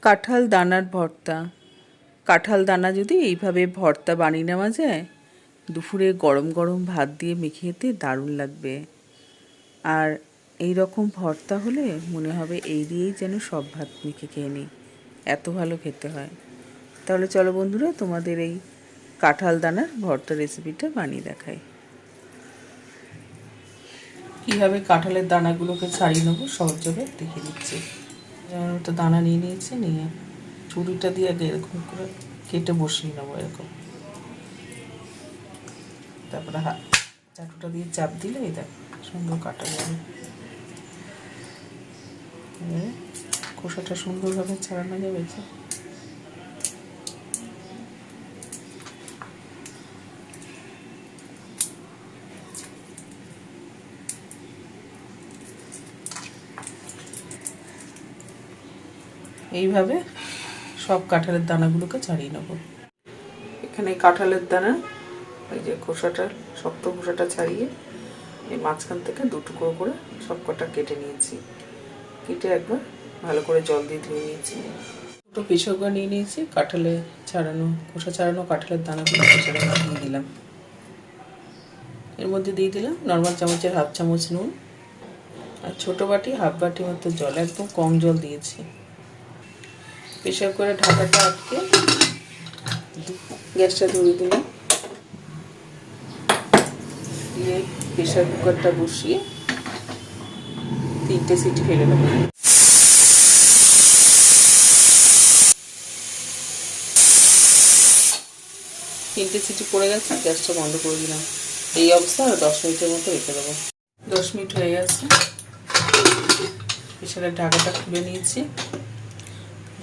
কাঁঠাল দানার ভর্তা। কাঁঠাল দানা যদি এইভাবে ভর্তা বানিয়ে নেওয়া যায়, দুপুরে গরম গরম ভাত দিয়ে মেখে খেতে দারুণ লাগবে। আর এই রকম ভর্তা হলে মনে হবে এই দিয়েই যেন সব ভাত মেখে খেয়ে নিই, এত ভালো খেতে হয়। তাহলে চলো বন্ধুরা, তোমাদের এই কাঁঠাল দানার ভর্তা রেসিপিটা বানিয়ে দেখাই। কীভাবে কাঁঠালের দানাগুলোকে ছাড়িয়ে নেবো সহজভাবে দেখিয়ে দিচ্ছি। যেমন একটা দানা নিয়ে নিয়েছি, নিয়ে ছুরিটা দিয়ে আগে এরকম করে কেটে বসিয়ে নেবো এরকম। তারপরে চাটুটা দিয়ে চাপ দিলে এই দেখ সুন্দর কাটা যাবে। খোসাটা সুন্দরভাবে ছাড়ানো যাবে। এইভাবে সব কাঁঠালের দানাগুলোকে ছাড়িয়ে নেব। এখানে কাঁঠালের দানা, এই যে খোসাটা, শক্ত খোসাটা ছাড়িয়ে এই মাঝখান থেকে দু টুকরো করে সব কটা কেটে নিয়েছি। কেটে একবার ভালো করে জল দিয়ে ধুয়ে নিয়েছি। দুটো পিছকা নিয়ে নিয়েছি, কাঁঠালে ছাড়ানো, খোসা ছাড়ানো কাঁঠালের দানাগুলো দিয়ে দিলাম। এর মধ্যে দিয়ে দিলাম নর্মাল চামচের হাফ চামচ নুন, আর ছোটো বাটি হাফ বাটি মতো জল, একদম কম জল দিয়েছি। প্রেসার করে ঢাকাটা আটকে গ্যাসটা ধরিয়ে দিলাম। দিয়ে প্রেসার কুকারটা বসিয়ে 3টে সিটি ফেলে নেব। তিনটে সিটি পড়ে গেছে, গ্যাসটা বন্ধ করে দিলাম। এই অবস্থা আর 10 মিনিটের মতো রেখে দেবো। 10 মিনিট হয়ে গেছে, প্রেসারের ঢাকাটা খুলে নিয়েছি।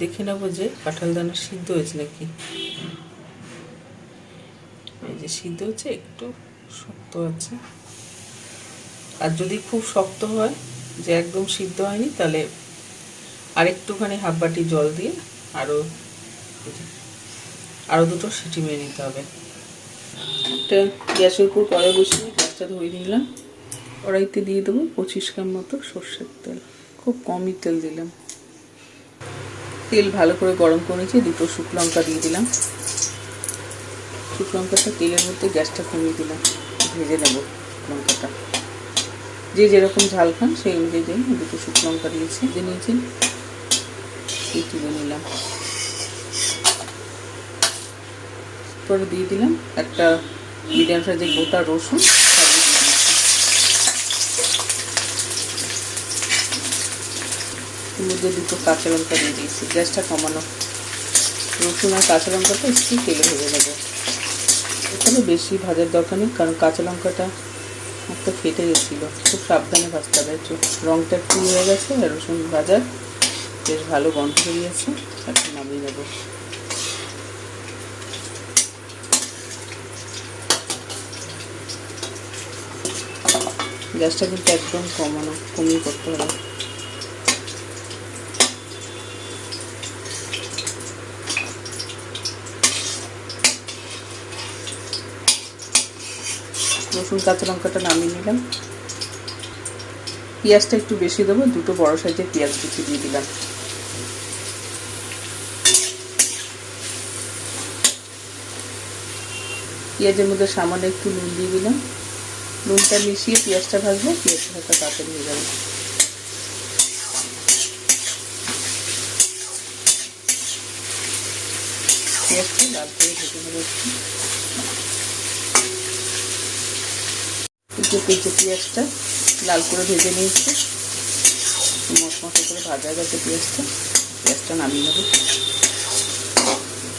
দেখে নেবো যে কাঁঠাল দানা সিদ্ধ হয়েছে নাকি। এই যে সিদ্ধ হচ্ছে, একটু শক্ত আছে। আর যদি খুব শক্ত হয়, যে একদম সিদ্ধ হয়নি, তাহলে আরেকটুখানি হাফ বাটি জল দিয়ে আরও দুটো সিটি মেরে নিতে হবে। একটা গ্যাসের উপর কড়াই বসিয়ে গ্যাসটা ধরিয়ে দিলাম। কড়াইতে দিয়ে দেবো 25 গ্রাম মতো সর্ষের তেল। খুব কমই তেল দিলাম। তেল ভালো করে গরম করে নিয়েছি, দুটো শুকনো লঙ্কা দিয়ে দিলাম। শুকনো লঙ্কাটা তেলের মধ্যে গ্যাসটা কমিয়ে দিলাম, ভেজে নেব লঙ্কাটা। যে যেরকম ঝাল খান সেই অনুযায়ী দুটো শুকনো লঙ্কা দিয়েছি, দিয়ে নিয়েছি, তুলে নিলাম। পরে দিয়ে দিলাম একটা মিডিয়াম সাইজের গোটা রসুন, এর মধ্যে দুটো কাঁচা লঙ্কা দিয়ে দিয়েছি। গ্যাসটা কমানো। রসুন আর কাঁচা লঙ্কাটা একটু তেলে ভেজে নেবো। এখানে বেশি ভাজার দরকার নেই, কারণ কাঁচা লঙ্কাটা একটা ফেটে গেছিলো। খুব সাবধানে ভাজতে হবে। রঙটা একটু হয়ে গেছে, রসুন ভাজার বেশ ভালো গন্ধ বেরিয়েছে। এখন নামিয়ে নেব। গ্যাসটা কিন্তু একদম কমিয়ে করতে হবে। রসুন কাঁচা লঙ্কাটা নামিয়ে নিলাম। পেঁয়াজটা একটু বেশি দেবো, দুটো বড় সাইজের পেঁয়াজ কুচি দিয়ে দিলাম। পেঁয়াজের মধ্যে সামান্য একটু নুন দিয়ে দিলাম। নুনটা মিশিয়ে পেঁয়াজটা ভাজবো, পেঁয়াজটা হালকা তাড়াতাড়ি হয়ে যাবে। পেঁয়াজটা লাল করে ভেজে নেবো। পেঁয়াজটা লাল করে ভেজে নিয়েছি, মশমশা করে ভাজা গেছে পেঁয়াজটা নামিয়ে নেব।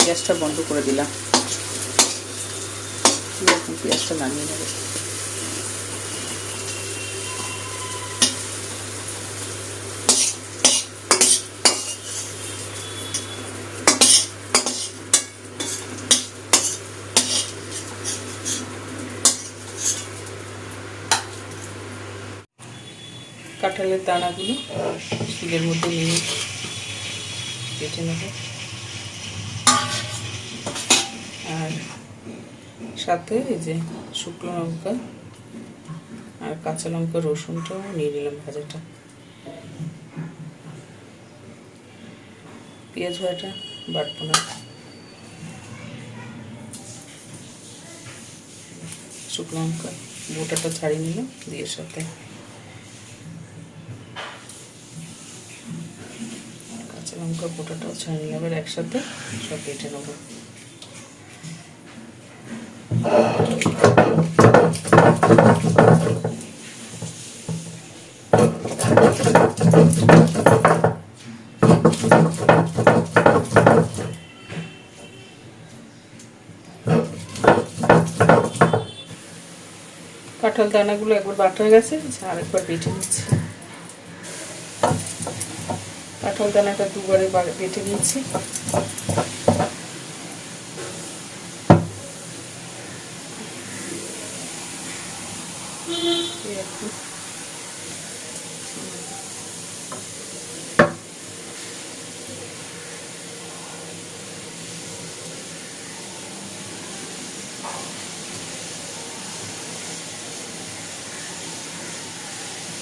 গ্যাসটা বন্ধ করে দিলাম। পেঁয়াজটা নামিয়ে নেব। কাঁঠালের দানাগুলো শিলের মধ্যে নিয়ে কেটে নেব। আর সাথে এই যে শুকনো লঙ্কা আর কাঁচা লঙ্কা রসুনটাও নিয়ে নিলাম ভাজাটা। পেঁয়াজ ভাজাটা বাটবো না, শুকনো লঙ্কা গোটাটা ছাড়িয়ে নিলাম দিয়ে সাথে কাঁচা লঙ্কা গোটাটাও ছাড়িয়ে নিলাম, এবার একসাথে সব বেটে নেবো। কাঁঠাল দানাগুলো একবার বাটা গেছে, আরেকবার বেটে নিচ্ছি। কাঁঠাল দানাটা দুবারে বেটে নিচ্ছি।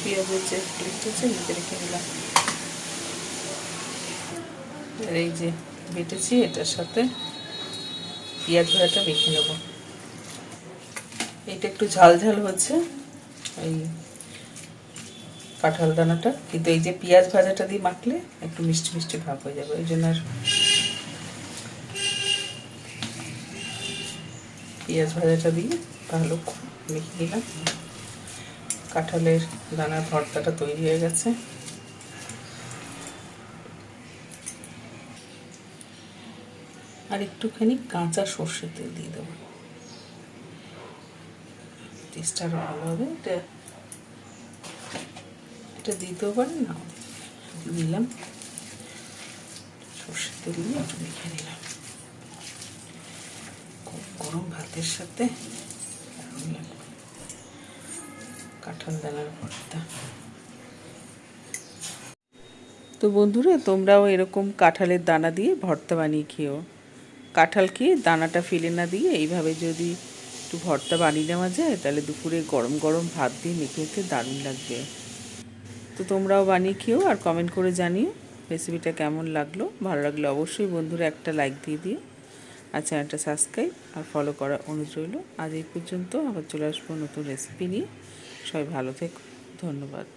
পেঁয়াজের যে প্লেট আছে নিতে রেখে দিলাম, আর এই যে বেটেছি এটার সাথে পেঁয়াজ ভাজাটা মেখে নেব। এটা একটু ঝাল ঝাল হচ্ছে এই কাঁঠাল দানাটা, কিন্তু এই যে পেঁয়াজ ভাজাটা দিয়ে মাখলে একটু মিষ্টি মিষ্টি ভাব হয়ে যাবে, ওই জন্য আর পেঁয়াজ ভাজাটা দিয়ে ভালো মেখে দিলাম। কাঁঠালের দানার ভর্তাটা তৈরি হয়ে গেছে। আর একটুখানি কাঁচা সর্ষের তেল দিয়ে দেবো, টেস্টটা আরও ভালো হবে। এটা দিতেও পারেন না, দিলাম সর্ষের তেল দিয়ে একটু মেখে দিলাম। খুব গরম ভাতের সাথে কাঁঠাল দানার ভর্তা। তো বন্ধুরা, তোমরাও এরকম কাঁঠালের দানা দিয়ে ভর্তা বানিয়ে খেও। কাঁঠালকে দানাটা ফেলে না দিয়ে এইভাবে যদি একটু ভর্তা বানিয়ে নেওয়া যায়, তাহলে দুপুরে গরম গরম ভাত দিয়ে মেখে খেতে দারুণ লাগবে। তো তোমরাও বানিয়ে খেও আর কমেন্ট করে জানিও রেসিপিটা কেমন লাগলো। ভালো লাগলে অবশ্যই বন্ধুরা একটা লাইক দিয়ে দিও, আর চ্যানেলটা সাবস্ক্রাইব আর ফলো করার অনুরোধ রইল। আজ এই পর্যন্ত, আবার চলে আসবো নতুন রেসিপি নিয়ে। সবাই ভালো থেকো, ধন্যবাদ।